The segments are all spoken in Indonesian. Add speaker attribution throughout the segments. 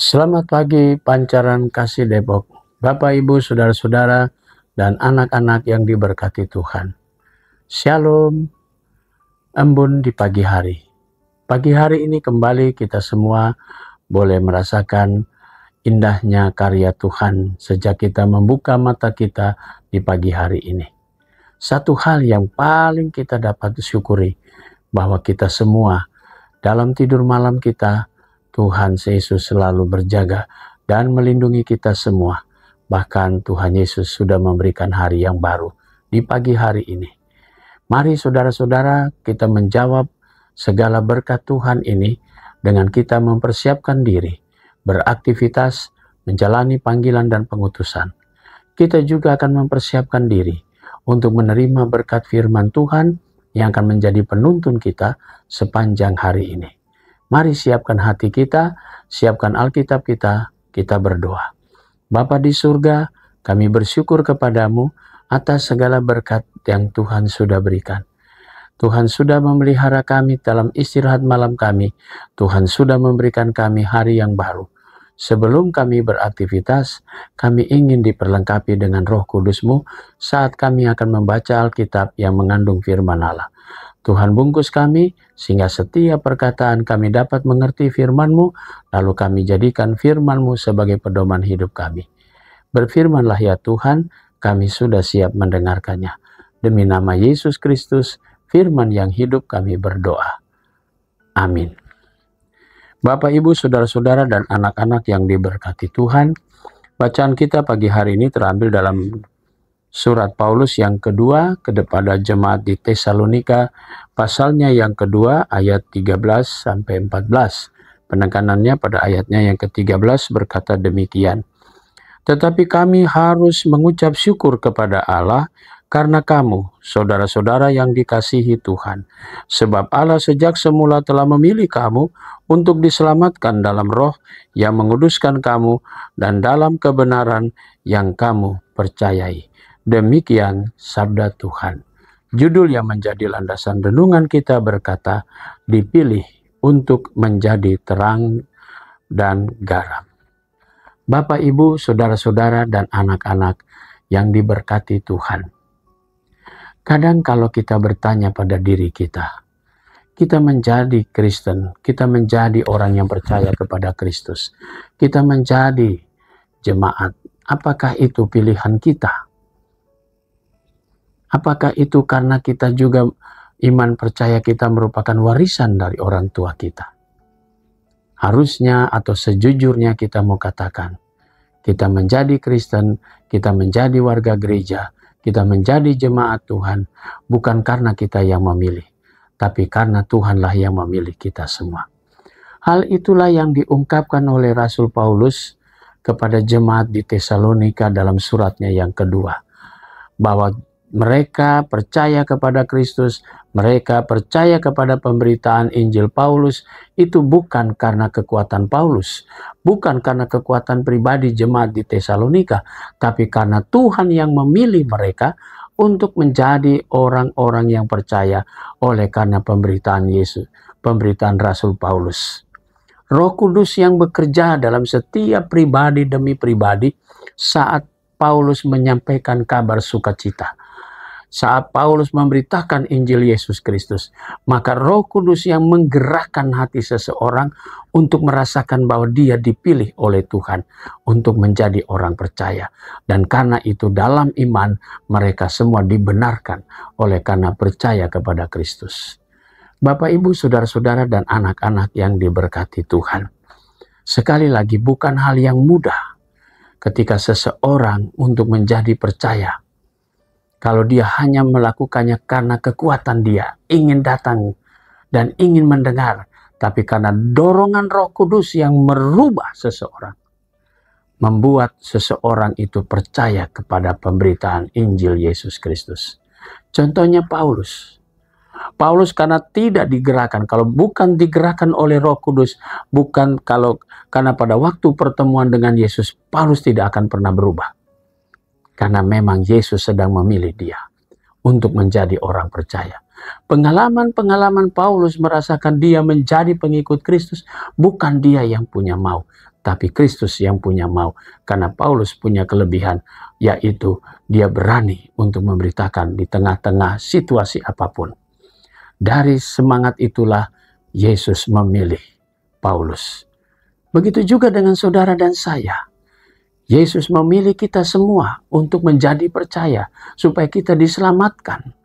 Speaker 1: Selamat pagi Pancaran Kasih Depok, Bapak Ibu Saudara-saudara dan anak-anak yang diberkati Tuhan. Shalom, embun di pagi hari. Pagi hari ini kembali kita semua boleh merasakan indahnya karya Tuhan sejak kita membuka mata kita di pagi hari ini. Satu hal yang paling kita dapat syukuri bahwa kita semua dalam tidur malam kita, Tuhan Yesus selalu berjaga dan melindungi kita semua. Bahkan Tuhan Yesus sudah memberikan hari yang baru di pagi hari ini. Mari saudara-saudara kita menjawab segala berkat Tuhan ini dengan kita mempersiapkan diri, beraktivitas, menjalani panggilan dan pengutusan. Kita juga akan mempersiapkan diri untuk menerima berkat firman Tuhan yang akan menjadi penuntun kita sepanjang hari ini. Mari siapkan hati kita, siapkan Alkitab kita berdoa. Bapa di surga, kami bersyukur kepadamu atas segala berkat yang Tuhan sudah berikan. Tuhan sudah memelihara kami dalam istirahat malam kami. Tuhan sudah memberikan kami hari yang baru. Sebelum kami beraktivitas, kami ingin diperlengkapi dengan Roh Kudus-Mu saat kami akan membaca Alkitab yang mengandung firman Allah. Tuhan bungkus kami sehingga setiap perkataan kami dapat mengerti firman-Mu, lalu kami jadikan firman-Mu sebagai pedoman hidup kami. Berfirmanlah ya Tuhan, kami sudah siap mendengarkannya. Demi nama Yesus Kristus, firman yang hidup kami berdoa. Amin. Bapak, Ibu, Saudara-saudara dan anak-anak yang diberkati Tuhan, bacaan kita pagi hari ini terambil dalam Surat Paulus yang kedua kepada jemaat di Tesalonika, pasalnya yang kedua ayat 13-14. Penekanannya pada ayatnya yang ke-13 berkata demikian. Tetapi kami harus mengucap syukur kepada Allah karena kamu, saudara-saudara yang dikasihi Tuhan. Sebab Allah sejak semula telah memilih kamu untuk diselamatkan dalam roh yang menguduskan kamu dan dalam kebenaran yang kamu percayai. Demikian sabda Tuhan. Judul yang menjadi landasan renungan kita berkata, dipilih untuk menjadi terang dan garam. Bapak, Ibu, Saudara-saudara dan anak-anak yang diberkati Tuhan. Kadang kalau kita bertanya pada diri kita menjadi Kristen, kita menjadi orang yang percaya kepada Kristus, kita menjadi jemaat, apakah itu pilihan kita? Apakah itu karena kita juga iman percaya kita merupakan warisan dari orang tua kita? Harusnya atau sejujurnya kita mau katakan, kita menjadi Kristen, kita menjadi warga gereja, kita menjadi jemaat Tuhan, bukan karena kita yang memilih, tapi karena Tuhanlah yang memilih kita semua. Hal itulah yang diungkapkan oleh Rasul Paulus kepada jemaat di Tesalonika dalam suratnya yang kedua, bahwa mereka percaya kepada Kristus, mereka percaya kepada pemberitaan Injil Paulus, itu bukan karena kekuatan Paulus, bukan karena kekuatan pribadi jemaat di Tesalonika, tapi karena Tuhan yang memilih mereka untuk menjadi orang-orang yang percaya oleh karena pemberitaan Yesus, pemberitaan Rasul Paulus. Roh Kudus yang bekerja dalam setiap pribadi demi pribadi saat Paulus menyampaikan kabar sukacita. Saat Paulus memberitakan Injil Yesus Kristus, maka Roh Kudus yang menggerakkan hati seseorang untuk merasakan bahwa dia dipilih oleh Tuhan untuk menjadi orang percaya. Dan karena itu dalam iman mereka semua dibenarkan oleh karena percaya kepada Kristus. Bapak, Ibu, Saudara-saudara dan anak-anak yang diberkati Tuhan. Sekali lagi bukan hal yang mudah ketika seseorang untuk menjadi percaya. Kalau dia hanya melakukannya karena kekuatan dia, ingin datang dan ingin mendengar. Tapi karena dorongan Roh Kudus yang merubah seseorang, membuat seseorang itu percaya kepada pemberitaan Injil Yesus Kristus. Contohnya Paulus. Paulus karena tidak digerakkan, kalau bukan digerakkan oleh Roh Kudus, karena pada waktu pertemuan dengan Yesus, Paulus tidak akan pernah berubah. Karena memang Yesus sedang memilih dia untuk menjadi orang percaya. Pengalaman-pengalaman Paulus merasakan dia menjadi pengikut Kristus, bukan dia yang punya mau, tapi Kristus yang punya mau. Karena Paulus punya kelebihan, yaitu dia berani untuk memberitakan di tengah-tengah situasi apapun. Dari semangat itulah Yesus memilih Paulus. Begitu juga dengan saudara dan saya. Yesus memilih kita semua untuk menjadi percaya, supaya kita diselamatkan,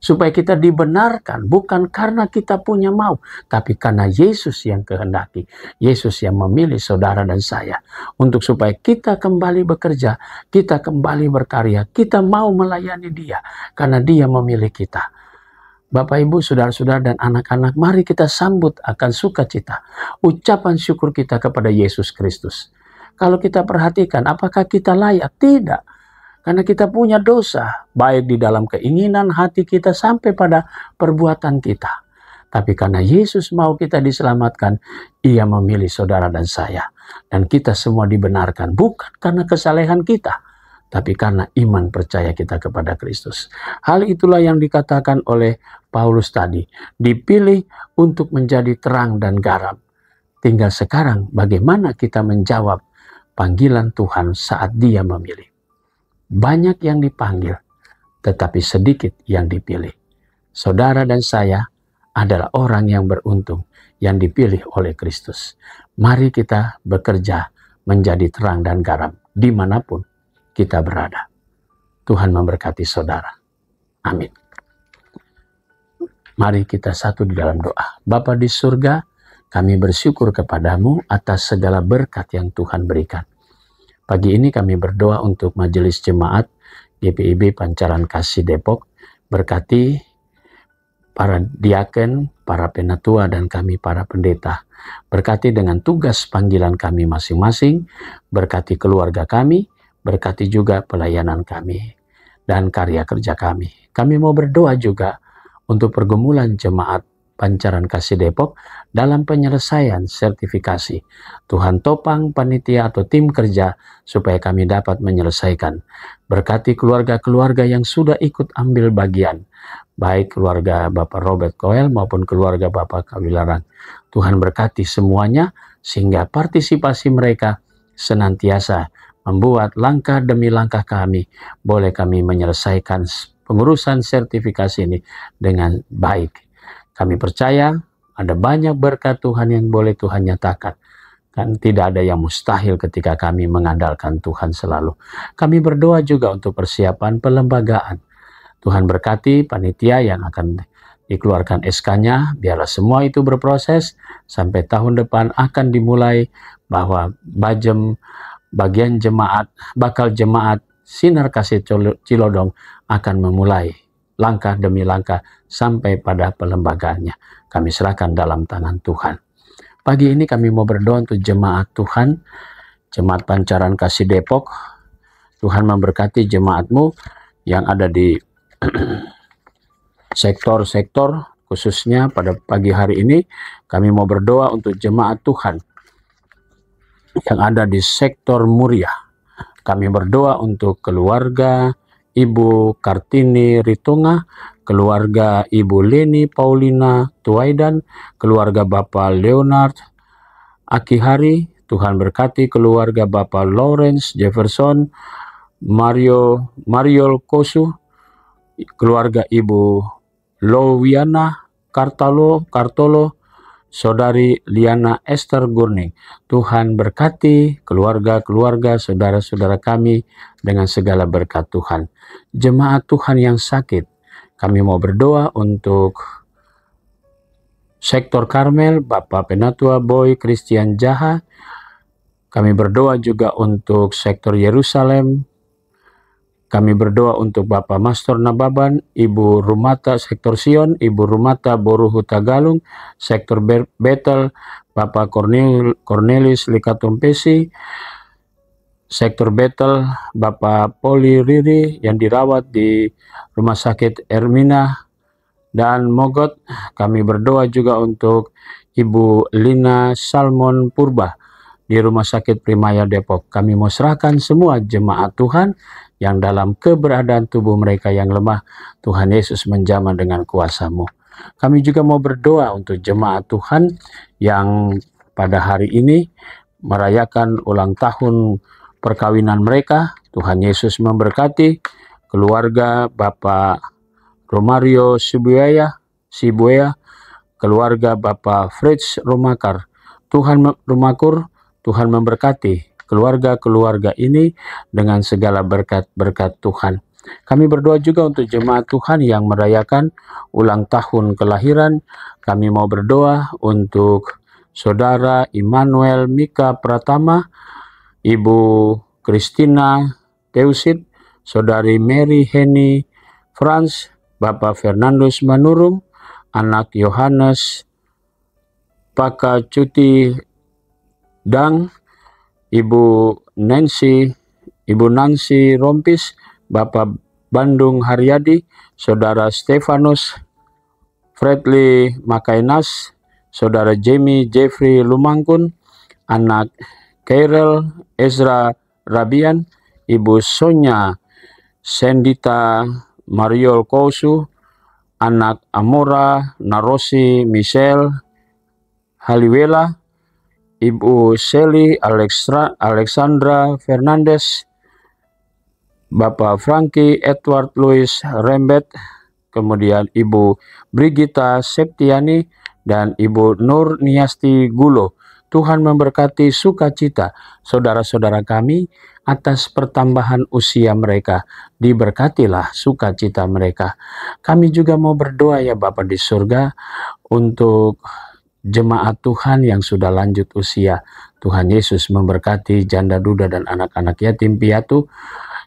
Speaker 1: supaya kita dibenarkan, bukan karena kita punya mau, tapi karena Yesus yang kehendaki. Yesus yang memilih saudara dan saya, untuk supaya kita kembali bekerja, kita kembali berkarya, kita mau melayani Dia, karena Dia memilih kita. Bapak, Ibu, saudara-saudara, dan anak-anak, mari kita sambut akan sukacita, ucapan syukur kita kepada Yesus Kristus. Kalau kita perhatikan, apakah kita layak? Tidak. Karena kita punya dosa, baik di dalam keinginan hati kita sampai pada perbuatan kita. Tapi karena Yesus mau kita diselamatkan, Ia memilih saudara dan saya. Dan kita semua dibenarkan, bukan karena kesalehan kita, tapi karena iman percaya kita kepada Kristus. Hal itulah yang dikatakan oleh Paulus tadi, dipilih untuk menjadi terang dan garam. Tinggal sekarang bagaimana kita menjawab panggilan Tuhan saat Dia memilih. Banyak yang dipanggil, tetapi sedikit yang dipilih. Saudara dan saya adalah orang yang beruntung, yang dipilih oleh Kristus. Mari kita bekerja menjadi terang dan garam, dimanapun kita berada. Tuhan memberkati saudara. Amin. Mari kita satu di dalam doa. Bapa di surga, kami bersyukur kepadamu atas segala berkat yang Tuhan berikan. Pagi ini kami berdoa untuk majelis jemaat GPIB Pancaran Kasih Depok. Berkati para diaken, para penatua, dan kami para pendeta. Berkati dengan tugas panggilan kami masing-masing. Berkati keluarga kami. Berkati juga pelayanan kami dan karya kerja kami. Kami mau berdoa juga untuk pergumulan jemaat Pancaran Kasih Depok dalam penyelesaian sertifikasi. Tuhan topang panitia atau tim kerja supaya kami dapat menyelesaikan. Berkati keluarga-keluarga yang sudah ikut ambil bagian, baik keluarga Bapak Robert Koel maupun keluarga Bapak Kawilarang. Tuhan berkati semuanya sehingga partisipasi mereka senantiasa membuat langkah demi langkah kami, boleh kami menyelesaikan pengurusan sertifikasi ini dengan baik. Kami percaya ada banyak berkat Tuhan yang boleh Tuhan nyatakan. Kan tidak ada yang mustahil ketika kami mengandalkan Tuhan selalu. Kami berdoa juga untuk persiapan pelembagaan. Tuhan berkati panitia yang akan dikeluarkan SK-nya, biarlah semua itu berproses sampai tahun depan akan dimulai, bahwa bagian jemaat, bakal jemaat Sinar Kasih Cilodong akan memulai langkah demi langkah sampai pada pelembagaannya. Kami serahkan dalam tangan Tuhan. Pagi ini kami mau berdoa untuk jemaat Tuhan, Jemaat Pancaran Kasih Depok. Tuhan memberkati jemaatmu yang ada di sektor-sektor, khususnya pada pagi hari ini kami mau berdoa untuk jemaat Tuhan yang ada di sektor Muria. Kami berdoa untuk keluarga Ibu Kartini Ritonga, keluarga Ibu Leni Paulina Tuaidan, keluarga Bapak Leonard Akihari. Tuhan berkati keluarga Bapak Lawrence Jefferson, Mariol Kosu, keluarga Ibu Lowiana Kartolo, Saudari Liana Esther Gurning. Tuhan berkati keluarga-keluarga saudara-saudara kami dengan segala berkat Tuhan. Jemaat Tuhan yang sakit, kami mau berdoa untuk sektor Karmel, Bapak Penatua Boy Christian Jaha. Kami berdoa juga untuk sektor Yerusalem. Kami berdoa untuk Bapak Mastor Nababan, Ibu Rumata Sektor Sion, Ibu Rumata Boru Hutagalung, Sektor Betel, Bapak Cornelis Likatumpesi, Sektor Betel, Bapak Poli Riri yang dirawat di Rumah Sakit Ermina dan Mogot. Kami berdoa juga untuk Ibu Lina Salmon Purba di Rumah Sakit Primaya Depok. Kami mau serahkan semua jemaat Tuhan yang dalam keberadaan tubuh mereka yang lemah, Tuhan Yesus menjamah dengan kuasa-Mu. Kami juga mau berdoa untuk jemaat Tuhan yang pada hari ini merayakan ulang tahun perkawinan mereka. Tuhan Yesus memberkati keluarga Bapak Romario Sibuaya, keluarga Bapak Fritz Rumakar. Tuhan memberkati keluarga-keluarga ini dengan segala berkat-berkat Tuhan. Kami berdoa juga untuk jemaat Tuhan yang merayakan ulang tahun kelahiran. Kami mau berdoa untuk Saudara Immanuel Mika Pratama, Ibu Christina Teusit, Saudari Mary Heni Franz, Bapak Fernandus Manurung, anak Yohanes Pakacuti Dang, Ibu Nancy Rompis, Bapak Bandung Haryadi, Saudara Stefanus Fredly Makainas, Saudara Jamie Jeffrey Lumangkun, anak Kairel Ezra Rabian, Ibu Sonya Sendita Mariol Kousu, anak Amora Narosi Michelle Haliwela, Ibu Sally Alexandra Fernandez, Bapak Frankie Edward Louis Rembet, kemudian Ibu Brigita Septiani, dan Ibu Nur Niasti Gulo. Tuhan memberkati sukacita saudara-saudara kami atas pertambahan usia mereka. Diberkatilah sukacita mereka. Kami juga mau berdoa ya Bapa di surga untuk jemaat Tuhan yang sudah lanjut usia. Tuhan Yesus memberkati janda duda dan anak-anak yatim piatu.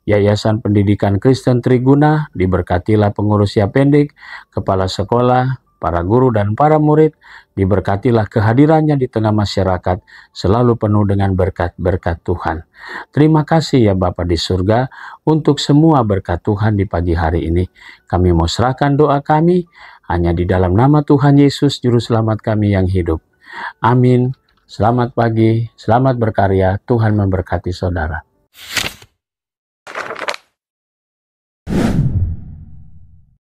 Speaker 1: Yayasan Pendidikan Kristen Triguna, diberkatilah pengurus Yapendek, kepala sekolah, para guru dan para murid, diberkatilah kehadirannya di tengah masyarakat, selalu penuh dengan berkat-berkat Tuhan. Terima kasih ya Bapa di surga untuk semua berkat Tuhan di pagi hari ini. Kami mau serahkan doa kami hanya di dalam nama Tuhan Yesus, Juru Selamat kami yang hidup. Amin. Selamat pagi, selamat berkarya, Tuhan memberkati saudara.